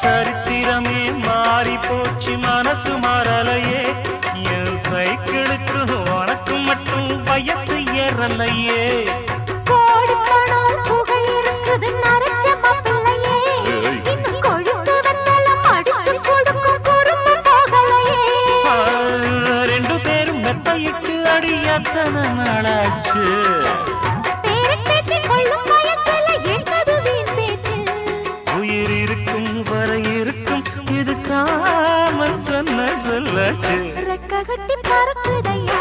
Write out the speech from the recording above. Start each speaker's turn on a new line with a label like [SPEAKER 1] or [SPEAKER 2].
[SPEAKER 1] சரித்திரமே மாறி போச்சு மனசு மாறலையே என் சைக்கிளுக்கு உனக்கு மட்டும் வயசு ஏறலையே
[SPEAKER 2] கோடி பணம் புகழ் இருக்குது நரைச்ச மாப்பிள்ளையே இன்னும் கொழுப்பு வெத்தலம் அடிச்சு கொடுக்கும் குறும்பு போகலையே
[SPEAKER 1] ரெண்டு பேரும் மெத்தையிட்டு அடி எத்தனை நாளாச்சு
[SPEAKER 2] பேரப்பேத்தி கொள்ளும் வயசுல என்னது வீண் பேச்சு
[SPEAKER 1] உயிர் இருக்கும் வரை இருக்கும் இது காமன் சொன்ன சொல்லாச்சு
[SPEAKER 2] ரெக்க கட்டி பறக்குதையா